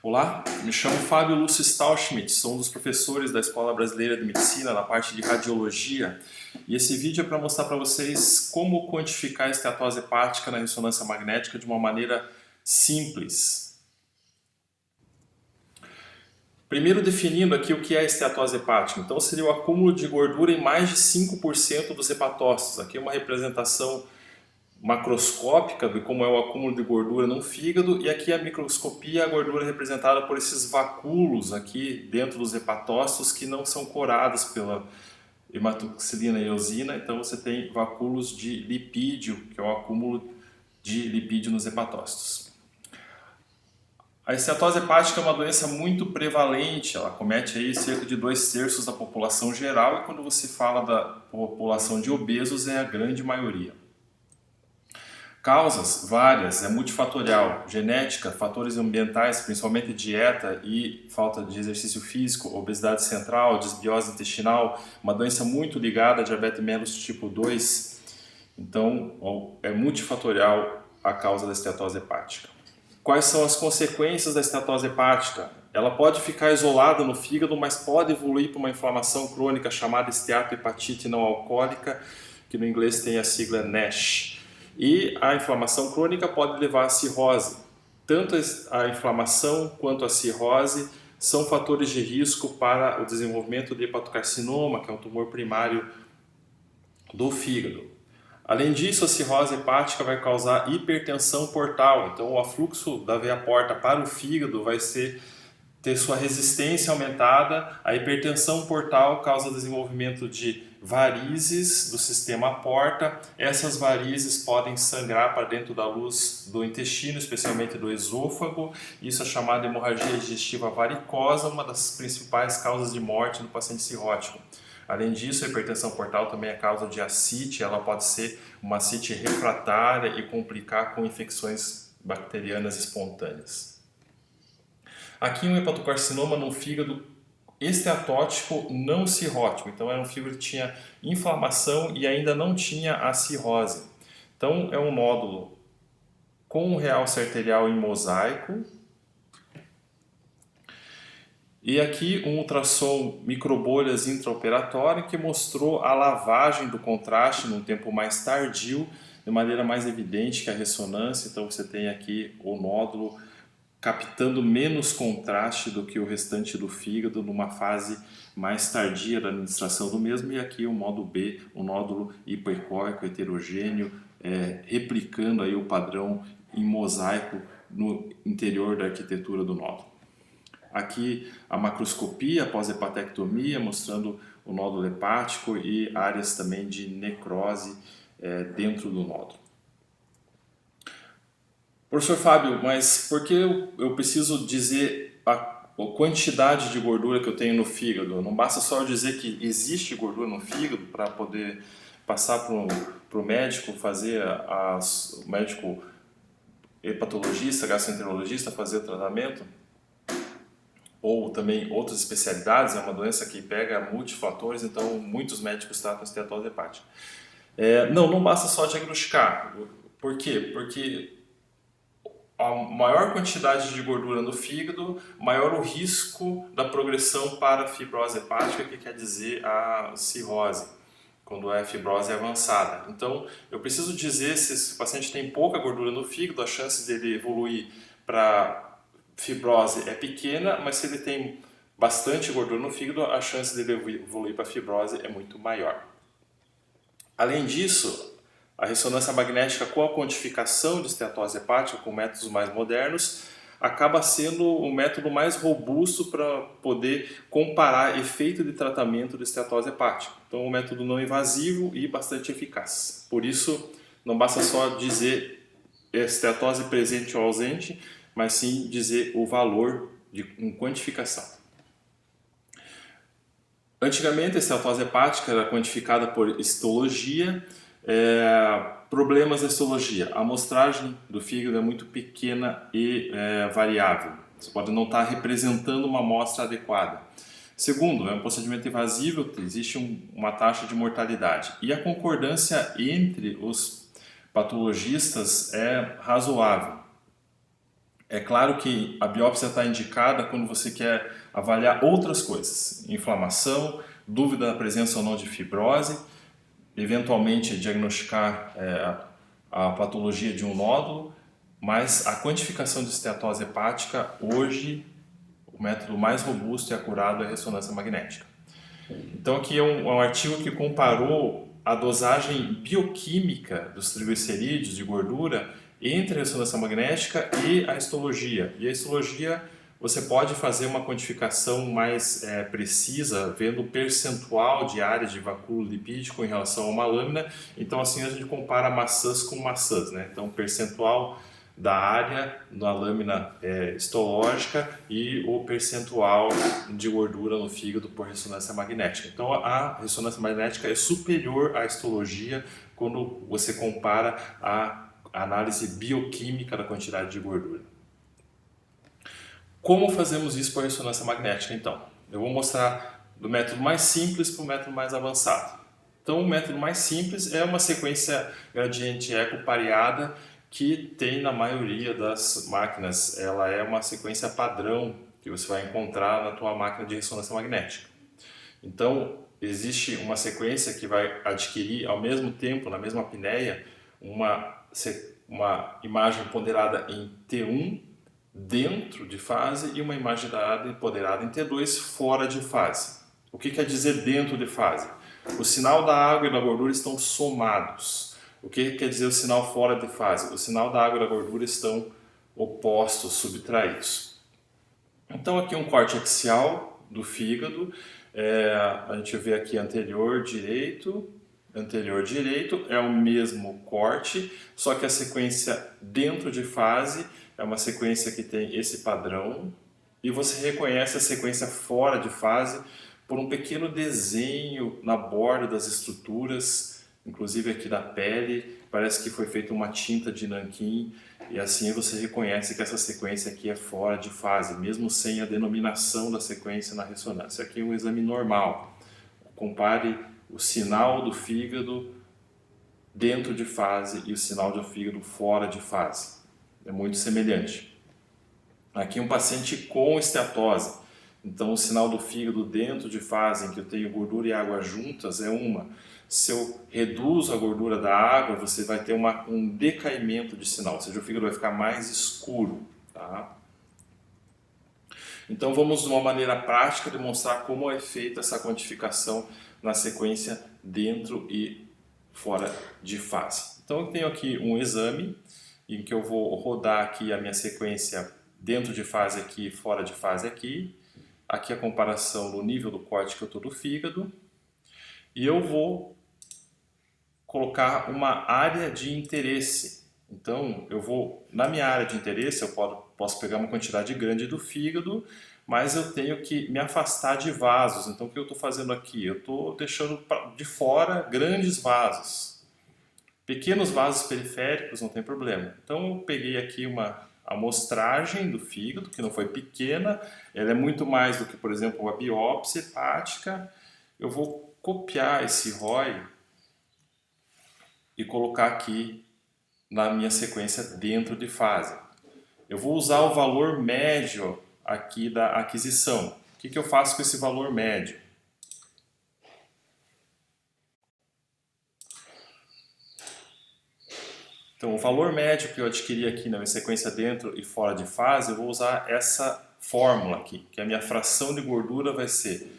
Olá, me chamo Fábio Lúcio Stahlschmidt, sou um dos professores da Escola Brasileira de Medicina na parte de radiologia e esse vídeo é para mostrar para vocês como quantificar a esteatose hepática na ressonância magnética de uma maneira simples. Primeiro definindo aqui o que é a esteatose hepática, então seria o acúmulo de gordura em mais de 5% dos hepatócitos. Aqui é uma representação macroscópica de como é o acúmulo de gordura no fígado, e aqui a microscopia, a gordura é representada por esses vacúolos aqui dentro dos hepatócitos que não são corados pela hematoxilina e eosina, então você tem vacúolos de lipídio, que é o acúmulo de lipídio nos hepatócitos. A esteatose hepática é uma doença muito prevalente, ela comete aí cerca de 2/3 da população geral, e quando você fala da população de obesos é a grande maioria. Causas várias, é multifatorial, genética, fatores ambientais, principalmente dieta e falta de exercício físico, obesidade central, desbiose intestinal, uma doença muito ligada a diabetes mellitus tipo 2. Então, é multifatorial a causa da esteatose hepática. Quais são as consequências da esteatose hepática? Ela pode ficar isolada no fígado, mas pode evoluir para uma inflamação crônica chamada esteatohepatite não alcoólica, que no inglês tem a sigla NASH. E a inflamação crônica pode levar à cirrose. Tanto a inflamação quanto a cirrose são fatores de risco para o desenvolvimento de hepatocarcinoma, que é um tumor primário do fígado. Além disso, a cirrose hepática vai causar hipertensão portal, então o afluxo da veia porta para o fígado vai ter sua resistência aumentada. A hipertensão portal causa o desenvolvimento de varizes do sistema porta. Essas varizes podem sangrar para dentro da luz do intestino, especialmente do esôfago. Isso é chamado de hemorragia digestiva varicosa, uma das principais causas de morte no paciente cirrótico. Além disso, a hipertensão portal também é causa de ascite, ela pode ser uma ascite refratária e complicar com infecções bacterianas espontâneas. Aqui um hepatocarcinoma no fígado esteatótico não cirrótico, então era um fígado que tinha inflamação e ainda não tinha a cirrose. Então é um nódulo com um realce arterial em mosaico. E aqui um ultrassom microbolhas intraoperatório que mostrou a lavagem do contraste num tempo mais tardio, de maneira mais evidente que a ressonância. Então você tem aqui o nódulo captando menos contraste do que o restante do fígado numa fase mais tardia da administração do mesmo, e aqui o módulo B, o nódulo hipoecóico heterogêneo, replicando aí o padrão em mosaico no interior da arquitetura do nódulo. Aqui a macroscopia após hepatectomia, mostrando o nódulo hepático e áreas também de necrose dentro do nódulo. Professor Fábio, mas por que eu preciso dizer a quantidade de gordura que eu tenho no fígado? Não basta só eu dizer que existe gordura no fígado para poder passar para o médico, fazer o médico hepatologista, gastroenterologista fazer o tratamento? Ou também outras especialidades, é uma doença que pega multifatores, então muitos médicos tratam esteatose hepática. Não basta só diagnosticar. Por quê? Porque a maior quantidade de gordura no fígado, maior o risco da progressão para a fibrose hepática, que quer dizer a cirrose, quando é fibrose avançada. Então, eu preciso dizer se o paciente tem pouca gordura no fígado, a chance dele evoluir para fibrose é pequena, mas se ele tem bastante gordura no fígado, a chance dele evoluir para fibrose é muito maior. Além disso, a ressonância magnética com a quantificação de esteatose hepática com métodos mais modernos acaba sendo o método mais robusto para poder comparar efeito de tratamento de esteatose hepática. Então, um método não invasivo e bastante eficaz. Por isso, não basta só dizer esteatose presente ou ausente, mas sim dizer o valor de quantificação. Antigamente, a esteatose hepática era quantificada por histologia. Problemas da histologia: a amostragem do fígado é muito pequena e variável. Você pode não estar representando uma amostra adequada. Segundo, é um procedimento invasivo, existe uma taxa de mortalidade. E a concordância entre os patologistas é razoável. É claro que a biópsia está indicada quando você quer avaliar outras coisas, inflamação, dúvida da presença ou não de fibrose, eventualmente diagnosticar a patologia de um nódulo, mas a quantificação de esteatose hepática, hoje, o método mais robusto e acurado é a ressonância magnética. Então aqui é um artigo que comparou a dosagem bioquímica dos triglicerídeos de gordura entre a ressonância magnética e a histologia. E a histologia você pode fazer uma quantificação mais precisa, vendo o percentual de área de vacúolo lipídico em relação a uma lâmina. Então assim a gente compara maçãs com maçãs, né? Então percentual da área na lâmina histológica e o percentual de gordura no fígado por ressonância magnética. Então a ressonância magnética é superior à histologia quando você compara a análise bioquímica da quantidade de gordura. Como fazemos isso por ressonância magnética então? Eu vou mostrar do método mais simples para o método mais avançado. Então o método mais simples é uma sequência gradiente eco pareada que tem na maioria das máquinas. Ela é uma sequência padrão que você vai encontrar na tua máquina de ressonância magnética. Então, existe uma sequência que vai adquirir ao mesmo tempo, na mesma apneia, uma imagem ponderada em T1 dentro de fase e uma imagem ponderada em T2 fora de fase. O que quer dizer dentro de fase? O sinal da água e da gordura estão somados. O que quer dizer o sinal fora de fase? O sinal da água e da gordura estão opostos, subtraídos. Então aqui um corte axial do fígado, a gente vê aqui anterior direito, é o mesmo corte, só que a sequência dentro de fase é uma sequência que tem esse padrão, e você reconhece a sequência fora de fase por um pequeno desenho na borda das estruturas, inclusive aqui da pele, parece que foi feita uma tinta de nanquim, e assim você reconhece que essa sequência aqui é fora de fase, mesmo sem a denominação da sequência na ressonância. Aqui é um exame normal. Compare o sinal do fígado dentro de fase e o sinal do fígado fora de fase. É muito semelhante. Aqui um paciente com esteatose. Então o sinal do fígado dentro de fase, em que eu tenho gordura e água juntas, é uma. Se eu reduzo a gordura da água, você vai ter um decaimento de sinal, ou seja, o fígado vai ficar mais escuro. Tá? Então vamos de uma maneira prática demonstrar como é feita essa quantificação na sequência dentro e fora de fase. Então eu tenho aqui um exame em que eu vou rodar aqui a minha sequência dentro de fase aqui, fora de fase aqui. Aqui a comparação no nível do corte que eu estou do fígado. E eu vou colocar uma área de interesse. Então, na minha área de interesse, eu posso pegar uma quantidade grande do fígado, mas eu tenho que me afastar de vasos. Então, o que eu estou fazendo aqui? Eu estou deixando de fora grandes vasos. Pequenos vasos periféricos não tem problema. Então, eu peguei aqui uma amostragem do fígado, que não foi pequena, ela é muito mais do que, por exemplo, a biópsia hepática. Eu vou copiar esse ROI e colocar aqui na minha sequência dentro de fase. Eu vou usar o valor médio aqui da aquisição. O que eu faço com esse valor médio? Então, o valor médio que eu adquiri aqui na minha sequência dentro e fora de fase, eu vou usar essa fórmula aqui, que a minha fração de gordura vai ser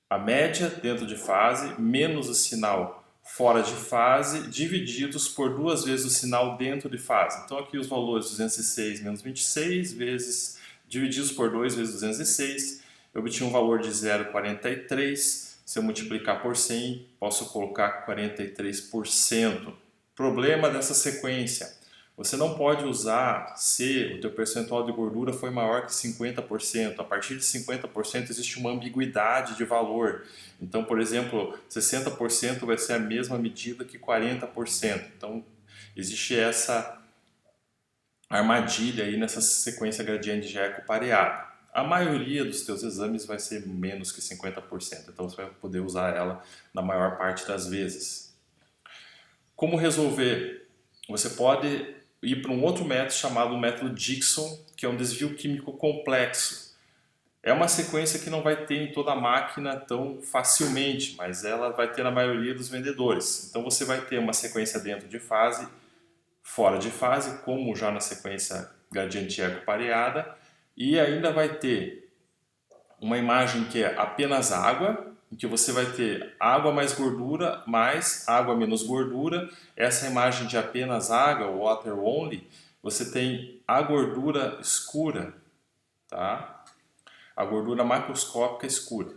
a média dentro de fase menos o sinal fora de fase, divididos por 2 vezes o sinal dentro de fase. Então aqui os valores 206 menos 26 divididos por 2 vezes 206, eu obtive um valor de 0,43. Se eu multiplicar por 100, posso colocar 43%. Problema dessa sequência: você não pode usar se o teu percentual de gordura foi maior que 50%. A partir de 50% existe uma ambiguidade de valor. Então, por exemplo, 60% vai ser a mesma medida que 40%. Então, existe essa armadilha aí nessa sequência gradiente de eco pareada. A maioria dos teus exames vai ser menos que 50%. Então, você vai poder usar ela na maior parte das vezes. Como resolver? Você pode ir para um outro método chamado método Dickson, que é um desvio químico complexo. É uma sequência que não vai ter em toda a máquina tão facilmente, mas ela vai ter na maioria dos vendedores. Então você vai ter uma sequência dentro de fase, fora de fase, como já na sequência gradiente eco pareada, e ainda vai ter uma imagem que é apenas água, em que você vai ter água mais gordura, mais água menos gordura. Essa imagem de apenas água, water only, você tem a gordura escura, tá? A gordura macroscópica escura.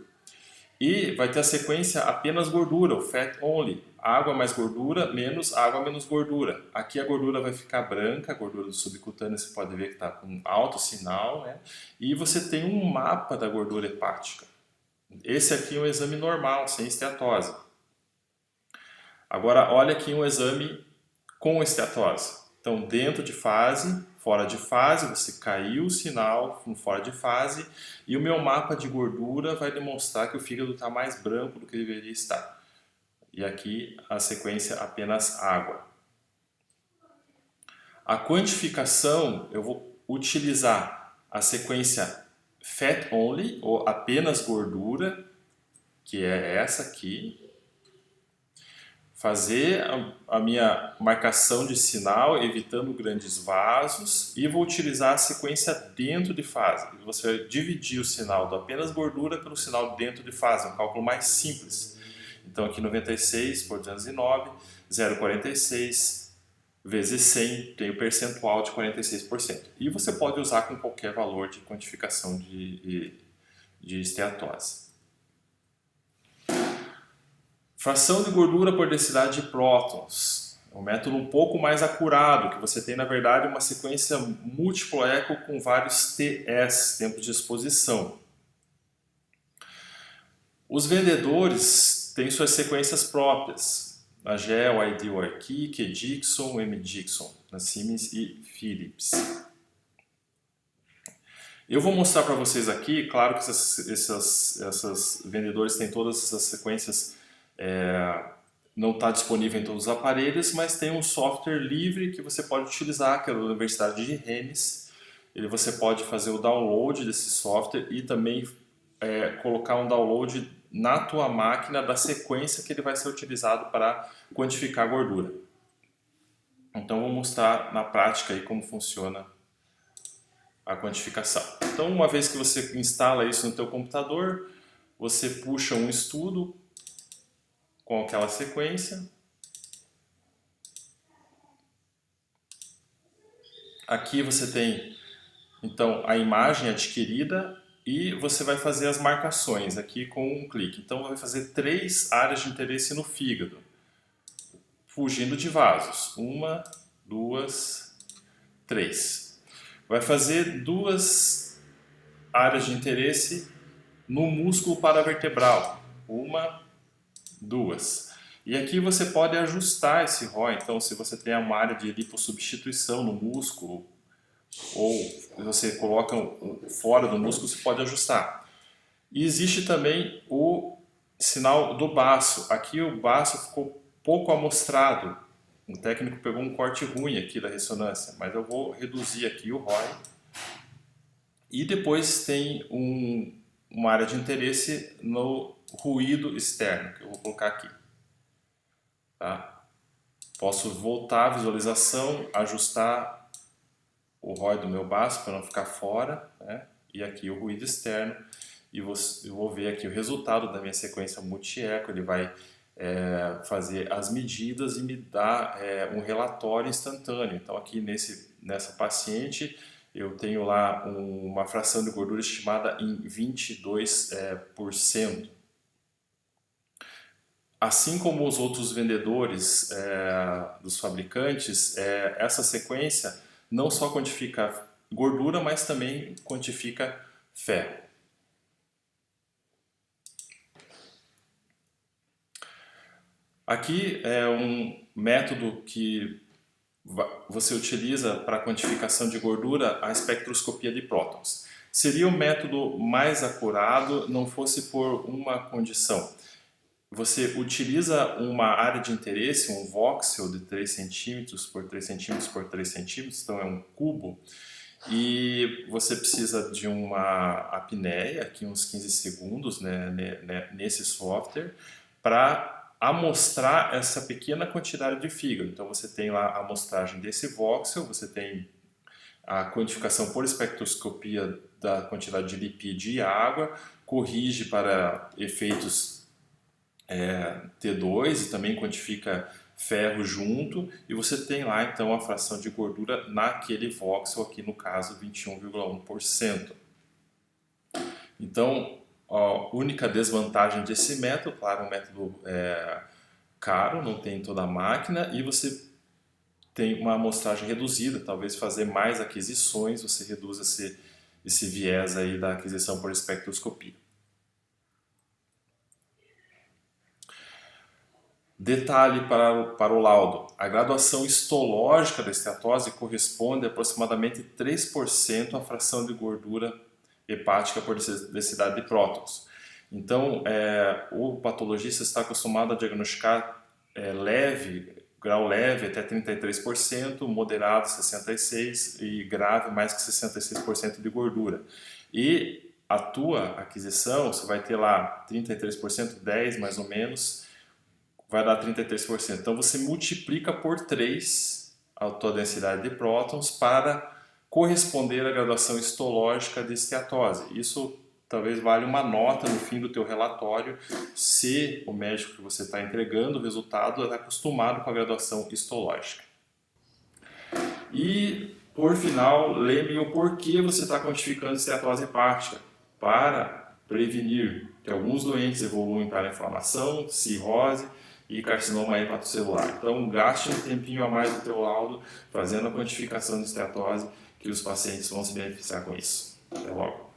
E vai ter a sequência apenas gordura, o fat only, água mais gordura, menos água menos gordura. Aqui a gordura vai ficar branca, a gordura do subcutâneo você pode ver que está com alto sinal, né? E você tem um mapa da gordura hepática. Esse aqui é um exame normal, sem esteatose. Agora olha aqui um exame com esteatose. Então dentro de fase, fora de fase, você caiu o sinal no fora de fase e o meu mapa de gordura vai demonstrar que o fígado está mais branco do que deveria estar. E aqui a sequência apenas água. A quantificação, eu vou utilizar a sequência fat only, ou apenas gordura, que é essa aqui. Fazer a minha marcação de sinal, evitando grandes vasos, e vou utilizar a sequência dentro de fase. Você vai dividir o sinal do apenas gordura pelo sinal dentro de fase, um cálculo mais simples. Então aqui 96 por 209, 0,46 vezes 100, tem o percentual de 46%. E você pode usar com qualquer valor de quantificação de esteatose. Fração de gordura por densidade de prótons. É um método um pouco mais acurado, que você tem, na verdade, uma sequência múltiplo eco com vários TS, tempo de exposição. Os vendedores têm suas sequências próprias. A GEL, Ideal Arqui, Q-Dixon, M-Dixon, na Siemens e Philips. Eu vou mostrar para vocês aqui, claro que esses vendedores têm todas essas sequências. Não está disponível em todos os aparelhos, mas tem um software livre que você pode utilizar, que é da Universidade de Rennes. Você pode fazer o download desse software e também colocar um download na tua máquina da sequência que ele vai ser utilizado para quantificar a gordura. Então vou mostrar na prática aí como funciona a quantificação. Então uma vez que você instala isso no teu computador, você puxa um estudo com aquela sequência. Aqui você tem então a imagem adquirida e você vai fazer as marcações aqui com um clique. Então vai fazer 3 áreas de interesse no fígado, fugindo de vasos. 1, 2, 3. Vai fazer 2 áreas de interesse no músculo paravertebral. 1, 2. E aqui você pode ajustar esse ROI. Então, se você tem uma área de lipossubstituição no músculo, ou você coloca fora do músculo, você pode ajustar. E existe também o sinal do baço. Aqui o baço ficou pouco amostrado. O técnico pegou um corte ruim aqui da ressonância, mas eu vou reduzir aqui o ROI. E depois tem uma área de interesse no ruído externo, que eu vou colocar aqui. Tá? Posso voltar a visualização, ajustar o ROI do meu baço para não ficar fora, né? E aqui o ruído externo. E eu vou ver aqui o resultado da minha sequência multi-eco. Ele vai fazer as medidas e me dar um relatório instantâneo. Então aqui nessa paciente eu tenho lá uma fração de gordura estimada em 22%. Assim como os outros vendedores dos fabricantes, essa sequência não só quantifica gordura, mas também quantifica ferro. Aqui é um método que você utiliza para quantificação de gordura, a espectroscopia de prótons. Seria o método mais acurado, não fosse por uma condição. você utiliza uma área de interesse, um voxel de 3 centímetros por 3 centímetros por 3 centímetros, então é um cubo, e você precisa de uma apneia, aqui uns 15 segundos, nesse software, para amostrar essa pequena quantidade de fígado. Então você tem lá a amostragem desse voxel, você tem a quantificação por espectroscopia da quantidade de lipídio e água, corrige para efeitos T2 e também quantifica ferro junto, e você tem lá então a fração de gordura naquele voxel, aqui no caso 21,1%. Então, a única desvantagem desse método, claro, um método caro, não tem toda a máquina, e você tem uma amostragem reduzida, talvez fazer mais aquisições, você reduz esse viés aí da aquisição por espectroscopia. Detalhe para o laudo: a graduação histológica da esteatose corresponde a aproximadamente 3% à fração de gordura hepática por densidade de prótons. Então, o patologista está acostumado a diagnosticar grau leve até 33%, moderado 66% e grave mais que 66% de gordura. E a tua aquisição, você vai ter lá 33%, 10 mais ou menos, vai dar 33%. Então você multiplica por 3 a tua densidade de prótons para corresponder à graduação histológica de esteatose. Isso talvez valha uma nota no fim do teu relatório, se o médico que você está entregando o resultado está acostumado com a graduação histológica. E, por final, lembre o porquê você está quantificando esteatose hepática. Para prevenir que alguns doentes evoluem para inflamação, cirrose e carcinoma hepatocelular. Então, gaste um tempinho a mais no teu laudo fazendo a quantificação de esteatose, que os pacientes vão se beneficiar com isso. Até logo!